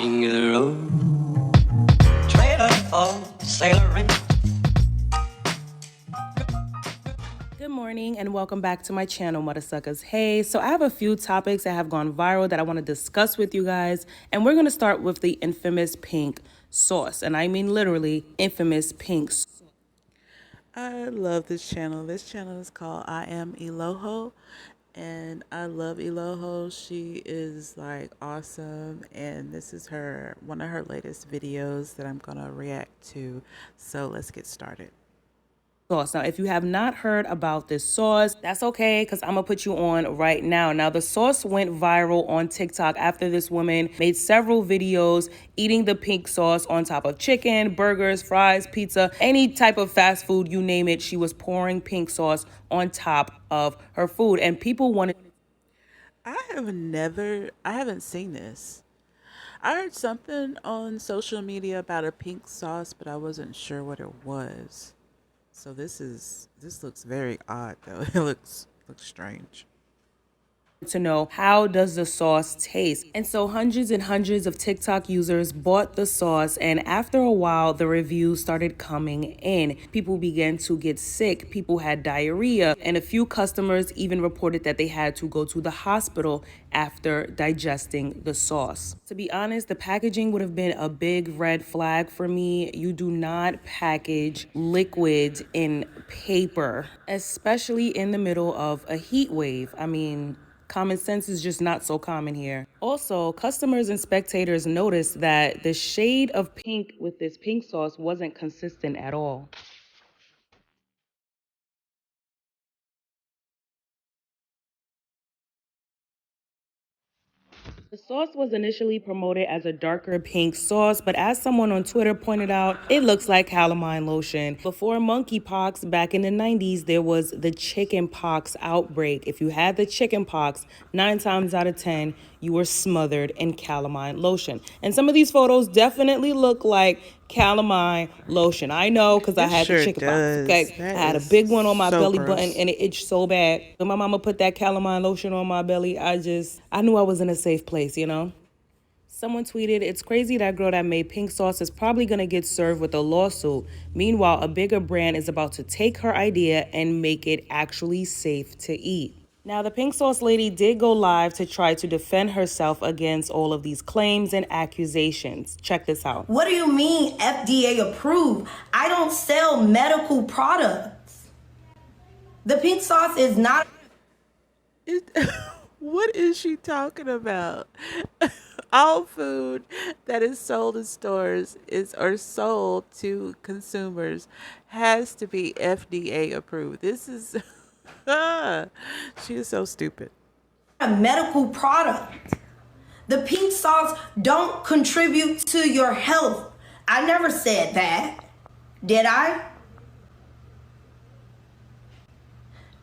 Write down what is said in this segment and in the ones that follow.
Jingle roll, trailer for sailoring. Good morning and welcome back to my channel, Mother Suckers. Hey, so I have a few topics that have gone viral that I want to discuss with you guys, and we're going to start with the infamous pink sauce, and I mean literally infamous pink sauce. I love this channel. This channel is called I Am Eloho, and I love Eloho. She is like awesome, and this is one of her latest videos that I'm gonna react to. So let's get started. Sauce. Now, if you have not heard about this sauce, that's okay because I'm gonna put you on right now. Now, the sauce went viral on TikTok after this woman made several videos eating the pink sauce on top of chicken, burgers, fries, pizza, any type of fast food, you name it. She was pouring pink sauce on top of her food, and people wanted. I haven't seen this. I heard something on social media about a pink sauce, but I wasn't sure what it was. So this looks very odd though. It looks strange. To know how does the sauce taste, and so hundreds and hundreds of TikTok users bought the sauce, and after a while the reviews started coming in. People began to get sick, people had diarrhea, and a few customers even reported that they had to go to the hospital after digesting the sauce. To be honest, the packaging would have been a big red flag for me. You do not package liquids in paper, especially in the middle of a heat wave. I mean, common sense is just not so common here. Also, customers and spectators noticed that the shade of pink with this pink sauce wasn't consistent at all. The sauce was initially promoted as a darker pink sauce, but as someone on Twitter pointed out, it looks like calamine lotion. Before monkeypox, back in the 90s, there was the chicken pox outbreak. If you had the chicken pox, 9 times out of 10, you were smothered in calamine lotion. And some of these photos definitely look like calamine lotion. I know because I It had the sure chicken pox. does. Okay, That I had a is big one on my so belly gross. button and it itched so bad. When my mama put that calamine lotion on my belly, I knew I was in a safe place, you know? Someone tweeted, "It's crazy that girl that made pink sauce is probably gonna get served with a lawsuit. Meanwhile, a bigger brand is about to take her idea and make it actually safe to eat." Now, the pink sauce lady did go live to try to defend herself against all of these claims and accusations. Check this out. What do you mean FDA approved? I don't sell medical products. The pink sauce is not. What is she talking about? All food that is sold in stores or sold to consumers has to be FDA approved. This is she is so stupid. A medical product. The pink sauce don't contribute to your health. I never said that. Did I?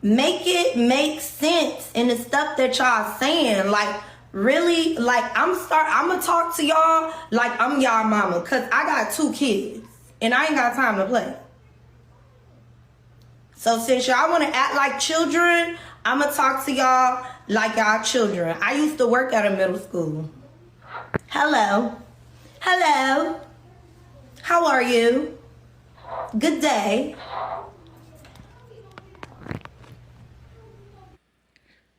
Make it make sense in the stuff that y'all saying. Like, really, like I'm gonna talk to y'all like I'm y'all mama, cause I got 2 kids and I ain't got time to play. So since y'all wanna act like children, I'm gonna talk to y'all like y'all children. I used to work at a middle school. Hello. Hello. How are you? Good day.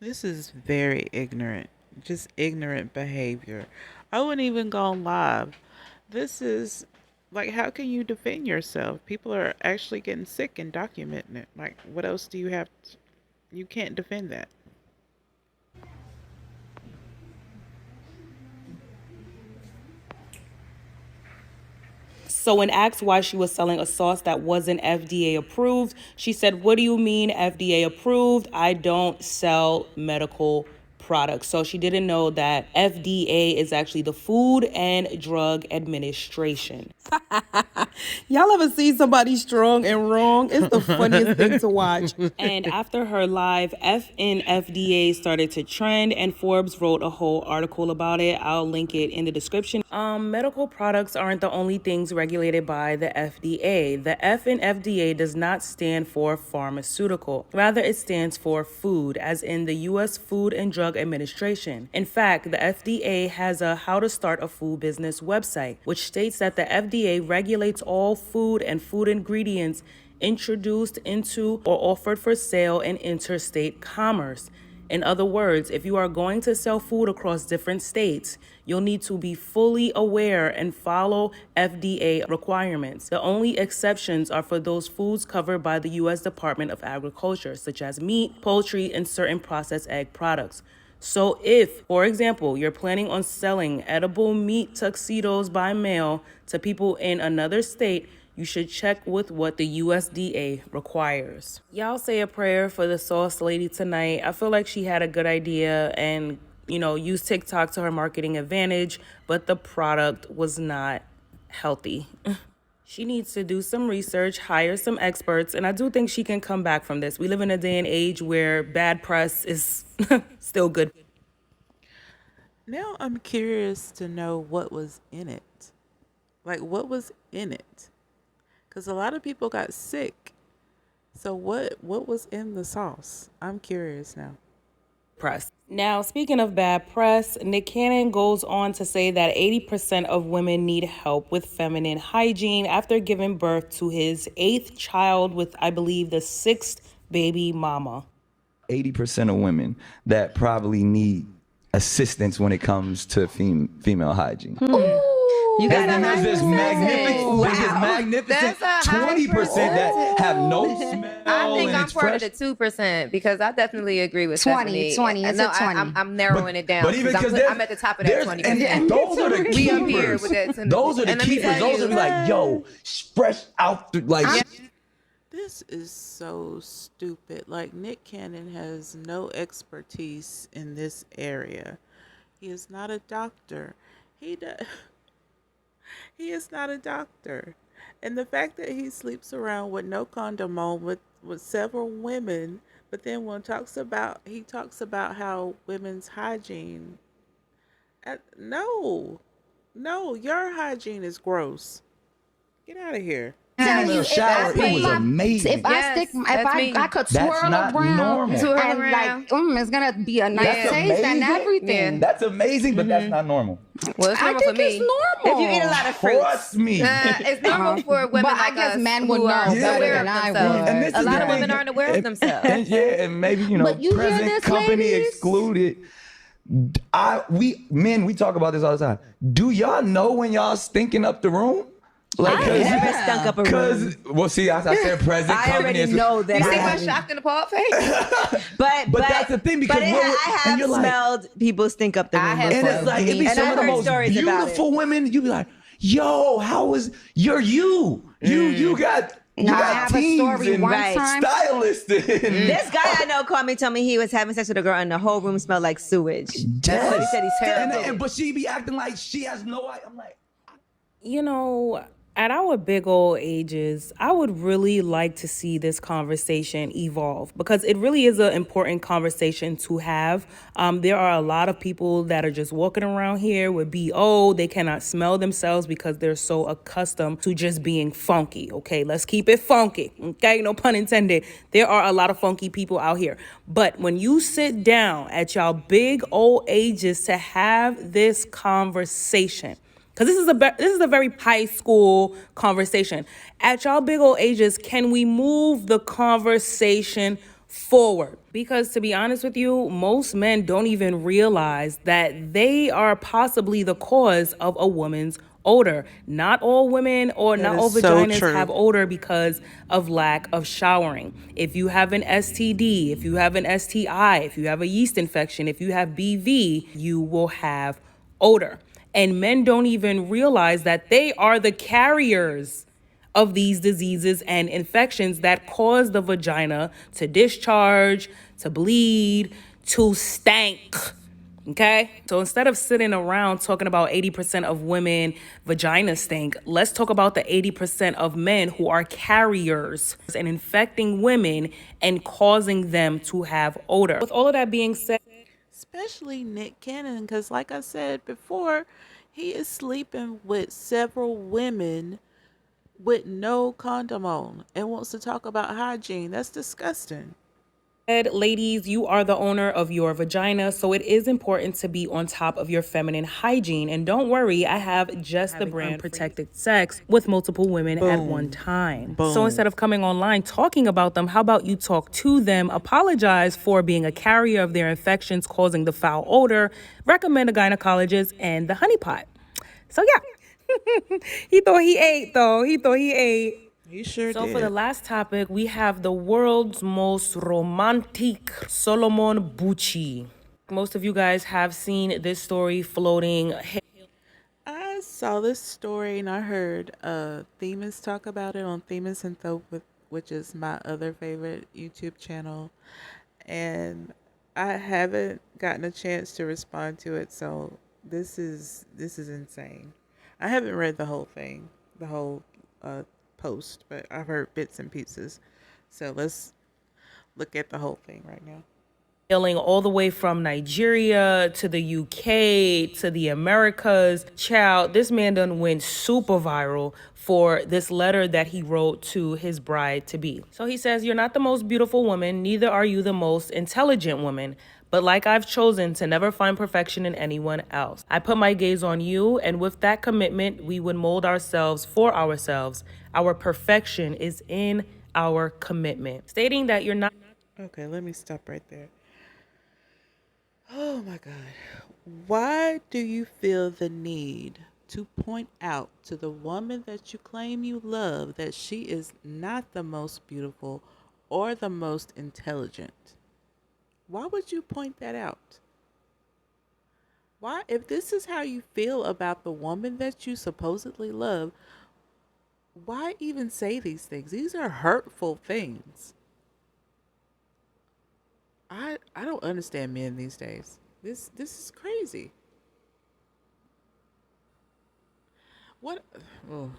This is very ignorant. Just ignorant behavior. I wouldn't even go live. This is like, how can you defend yourself? People are actually getting sick and documenting it. Like, what else do you have? You can't defend that. So when asked why she was selling a sauce that wasn't FDA approved, she said, "What do you mean FDA approved? I don't sell medical products." So she didn't know that FDA is actually the Food and Drug Administration. Y'all ever see somebody strong and wrong? It's the funniest thing to watch. And after her live, FNFDA started to trend, and Forbes wrote a whole article about it. I'll link it in the description. Medical products aren't the only things regulated by the FDA. The FNFDA does not stand for pharmaceutical. Rather, it stands for food, as in the U.S. Food and Drug Administration. In fact, the FDA has a How to Start a Food Business website, which states that the FDA regulates all food and food ingredients introduced into or offered for sale in interstate commerce. In other words, if you are going to sell food across different states, you'll need to be fully aware and follow FDA requirements. The only exceptions are for those foods covered by the U.S. Department of Agriculture, such as meat, poultry, and certain processed egg products. So if, for example, you're planning on selling edible meat tuxedos by mail to people in another state, you should check with what the USDA requires. Y'all say a prayer for the sauce lady tonight. I feel like she had a good idea and, used TikTok to her marketing advantage, but the product was not healthy. She needs to do some research, hire some experts, and I do think she can come back from this. We live in a day and age where bad press is still good. Now I'm curious to know what was in it. Like, what was in it? Because a lot of people got sick. So what was in the sauce? I'm curious now. Press. Now, speaking of bad press, Nick Cannon goes on to say that 80% of women need help with feminine hygiene after giving birth to his 8th child with, I believe, the 6th baby mama. 80% of women that probably need assistance when it comes to female hygiene. You got And then there's this magnificent 20% that have no smell. I think and I'm it's part fresh. of the 2% because I definitely agree with 20. Stephanie. It's No, a 20. I'm narrowing it down But even because because I'm at the top of that 20%. And those are the keepers. We up here with that 10%. Those are the And let me keepers. tell Those you- are like, yo, fresh out the This is so stupid. Like, Nick Cannon has no expertise in this area. He is not a doctor. He is not a doctor. And the fact that he sleeps around with no condom on with several women, but then he talks about how women's hygiene. No, your hygiene is gross. Get out of here. in the shower, it was amazing. If I could That's swirl not around normal. Swirl and around. it's gonna be a nice That's taste and amazing. everything. That's amazing, but that's not normal. Well, it's I normal for think me. it's normal. If you eat a lot of fruits. Trust me. It's normal for women But I like guess us men who would know are better aware than of I themselves. would. And this A is lot the of women thing. aren't aware of themselves. And maybe, But you hear present this, company ladies? excluded. We talk about this all the time. Do y'all know when y'all stinking up the room? Like, I never stunk up a room. Well, see, I said present I company. already is- know that You I see my haven't. shocked and appalled face? But that's the thing, because but we're- I and have you're like- smelled people stink up the room. I have And before. it's like, it be And some I've of the heard most stories about it. beautiful women. You be like, yo, you got you Now, I got have a teams story and one Right. time. stylists. And This guy I know called me, told me he was having sex with a girl and the whole room smelled like sewage. That's what he said. He's terrible. But she be acting like she has no idea. I'm like, At our big old ages, I would really like to see this conversation evolve because it really is an important conversation to have. There are a lot of people that are just walking around here with BO. They cannot smell themselves because they're so accustomed to just being funky. Okay, let's keep it funky. Okay, no pun intended. There are a lot of funky people out here. But when you sit down at y'all big old ages to have this conversation, because this is a very high school conversation. At y'all big old ages, can we move the conversation forward? Because to be honest with you, most men don't even realize that they are possibly the cause of a woman's odor. Not all women or not all is so vaginas true. have odor because of lack of showering. If you have an STD, if you have an STI, if you have a yeast infection, if you have BV, you will have odor. And men don't even realize that they are the carriers of these diseases and infections that cause the vagina to discharge, to bleed, to stank. Okay? So instead of sitting around talking about 80% of women vaginas stink, let's talk about the 80% of men who are carriers and infecting women and causing them to have odor. With all of that being said, Especially Nick Cannon, because like I said before, he is sleeping with several women with no condom on and wants to talk about hygiene. That's disgusting. ladies, you are the owner of your vagina, so it is important to be on top of your feminine hygiene. And don't worry, I have just the brand unprotected sex with multiple women at one time. So instead of coming online talking about them, how about you talk to them, apologize for being a carrier of their infections causing the foul odor, recommend a gynecologist, and the honeypot. So yeah, he thought he ate though. He thought he ate. He sure So did. for the last topic, we have the world's most romantic Solomon Bucci. Most of you guys have seen this story floating. I saw this story and I heard Themis talk about it on Themis and Thope, which is my other favorite YouTube channel. And I haven't gotten a chance to respond to it, so this is insane. I haven't read the whole thing, the whole post, but I've heard bits and pieces. So let's look at the whole thing right now. Hailing all the way from Nigeria to the UK to the Americas. Child, this man done went super viral for this letter that he wrote to his bride-to-be. So he says, "You're not the most beautiful woman, neither are you the most intelligent woman. But like I've chosen to never find perfection in anyone else. I put my gaze on you, and with that commitment, we would mold ourselves for ourselves. Our perfection is in our commitment." Stating that you're not... Okay, let me stop right there. Oh my God. Why do you feel the need to point out to the woman that you claim you love that she is not the most beautiful or the most intelligent? Why would you point that out? Why, if this is how you feel about the woman that you supposedly love, why even say these things? These are hurtful things. I don't understand men these days. This is crazy. What? Oh.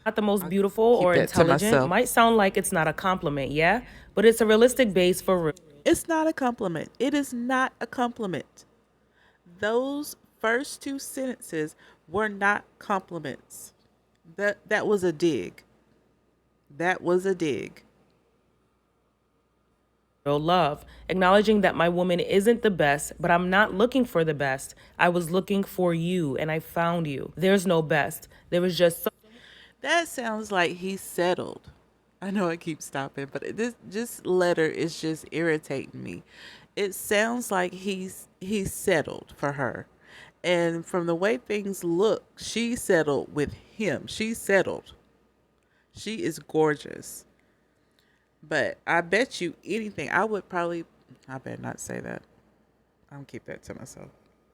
Not the most beautiful or intelligent might sound like it's not a compliment, yeah? But it's a realistic base for real. It's not a compliment. It is not a compliment. Those first two sentences were not compliments. That was a dig. That was a dig. Real love, acknowledging that my woman isn't the best, but I'm not looking for the best. I was looking for you and I found you. There's no best. There was just... That sounds like he settled. I know I keep stopping, but this letter is just irritating me. It sounds like he's settled for her. And from the way things look, she settled with him. She settled. She is gorgeous. But I bet you anything, I better not say that. I'm gonna keep that to myself.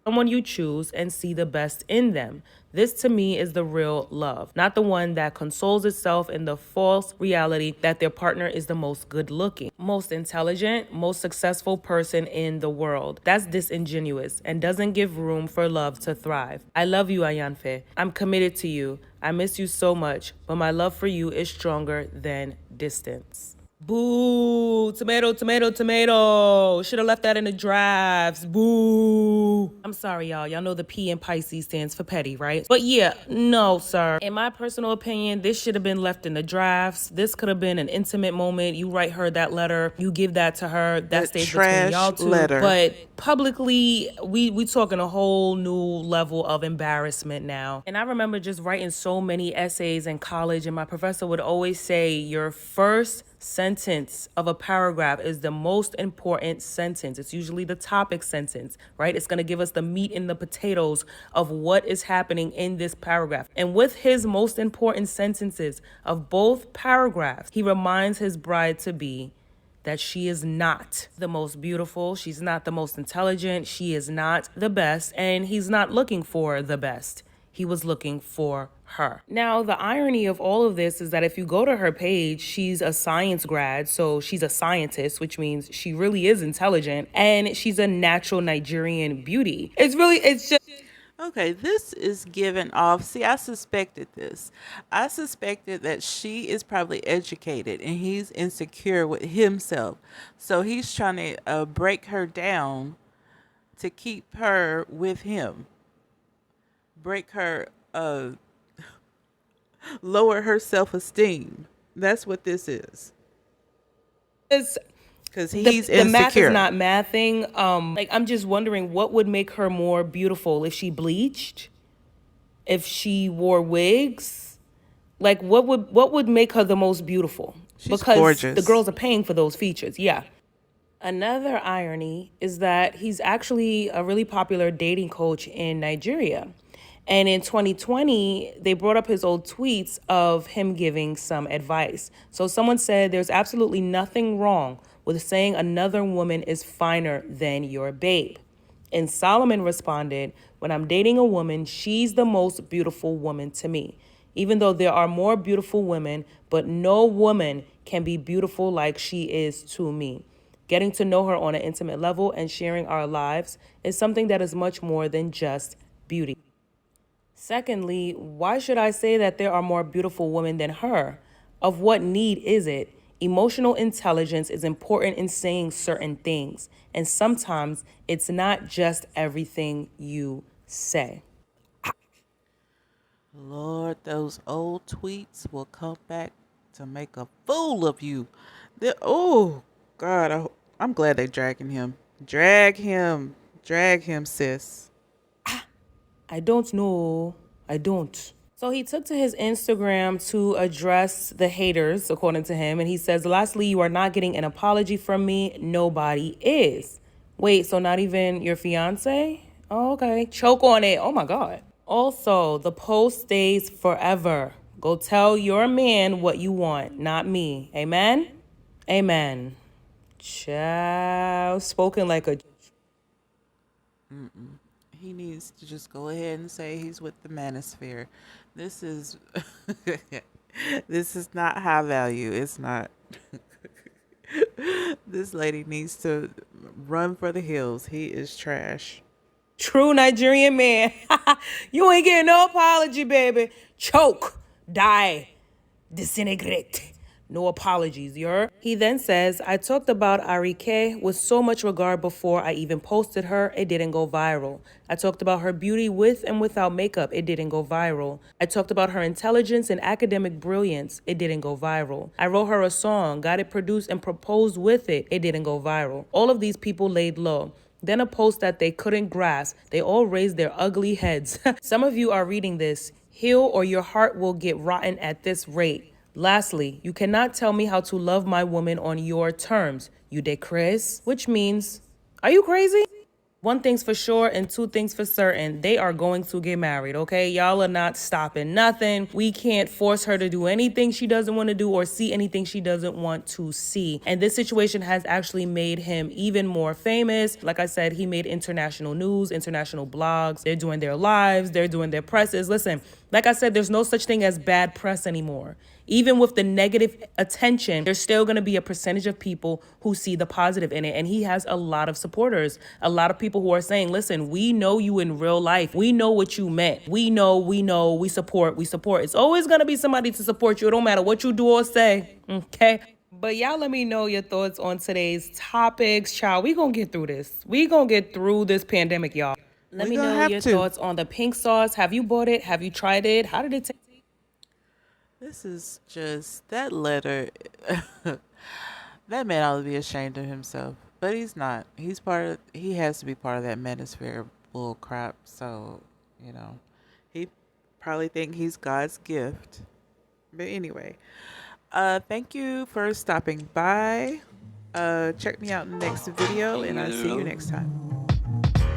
Someone you choose and see the best in them. This to me is the real love, not the one that consoles itself in the false reality that their partner is the most good looking, most intelligent, most successful person in the world. That's disingenuous and doesn't give room for love to thrive. I love you, Ayanfe. I'm committed to you. I miss you so much, but my love for you is stronger than distance. Boo, tomato, tomato, tomato. Should have left that in the drafts. Boo. I'm sorry, y'all. Y'all know the P in Pisces stands for petty, right? But yeah, no, sir. In my personal opinion, this should have been left in the drafts. This could have been an intimate moment. You write her that letter. You give that to her. That stays between y'all two. Letter. But publicly, we talking a whole new level of embarrassment now. And I remember just writing so many essays in college, and my professor would always say, your first sentence of a paragraph is the most important sentence. It's usually the topic sentence, right? It's going to give us the meat and the potatoes of what is happening in this paragraph. And with his most important sentences of both paragraphs, he reminds his bride-to-be that she is not the most beautiful, she's not the most intelligent, she is not the best, and he's not looking for the best. he was looking for her. Now, the irony of all of this is that if you go to her page, she's a science grad, so she's a scientist, which means she really is intelligent, and she's a natural Nigerian beauty. It's just... Okay, this is given off. See, I suspected this. I suspected that she is probably educated and he's insecure with himself. So he's trying to break her down to keep her with him. Break her, lower her self-esteem. That's what this is. Because he's the math insecure. is not mathing. I'm just wondering what would make her more beautiful if she bleached, if she wore wigs. Like what would make her the most beautiful? She's because gorgeous. The girls are paying for those features. Yeah. Another irony is that he's actually a really popular dating coach in Nigeria. And in 2020, they brought up his old tweets of him giving some advice. So someone said there's absolutely nothing wrong with saying another woman is finer than your babe. And Solomon responded, when I'm dating a woman, she's the most beautiful woman to me. Even though there are more beautiful women, but no woman can be beautiful like she is to me. Getting to know her on an intimate level and sharing our lives is something that is much more than just beauty. Secondly, why should I say that there are more beautiful women than her? Of what need is it? Emotional intelligence is important in saying certain things, and sometimes it's not just everything you say. Lord, those old tweets will come back to make a fool of you. Oh, God, I'm glad they dragging him. Drag him, sis. I don't know. I don't. So he took to his Instagram to address the haters, according to him. And he says, lastly, you are not getting an apology from me. Nobody is. Wait, so not even your fiance? Oh, okay. Choke on it. Oh, my God. Also, the post stays forever. Go tell your man what you want, not me. Amen? Amen. Child. Spoken like a... He needs to just go ahead and say he's with the manosphere. This is this is not high value. It's not. This lady needs to run for the hills. He is trash. True Nigerian man. You ain't getting no apology, baby. Choke, die, disintegrate. No apologies, you heard? He then says, I talked about Arike with so much regard before I even posted her. It didn't go viral. I talked about her beauty with and without makeup. It didn't go viral. I talked about her intelligence and academic brilliance. It didn't go viral. I wrote her a song, got it produced and proposed with it. It didn't go viral. All of these people laid low. Then a post that they couldn't grasp. They all raised their ugly heads. Some of you are reading this. Heal or your heart will get rotten at this rate. Lastly, you cannot tell me how to love my woman on your terms. You de Chris, which means, are you crazy? One thing's for sure and two things for certain. They are going to get married, okay? Y'all are not stopping nothing. We can't force her to do anything she doesn't want to do or see anything she doesn't want to see. And this situation has actually made him even more famous. Like I said, he made international news, international blogs. They're doing their lives. They're doing their presses. Listen, like I said, there's no such thing as bad press anymore. Even with the negative attention, there's still going to be a percentage of people who see the positive in it. And he has a lot of supporters, a lot of people who are saying, listen, we know you in real life. We know what you meant. We know, we support. It's always going to be somebody to support you. It don't matter what you do or say. Okay. But y'all let me know your thoughts on today's topics. Child, we going to get through this. We going to get through this pandemic, y'all. Let me know your thoughts on the pink sauce. Have you bought it? Have you tried it? How did it taste? This is just that letter. That man ought to be ashamed of himself, but he's not. He has to be part of that manosphere bull crap. So, he probably think he's God's gift. But anyway, thank you for stopping by. Check me out in the next video, and I'll see you next time.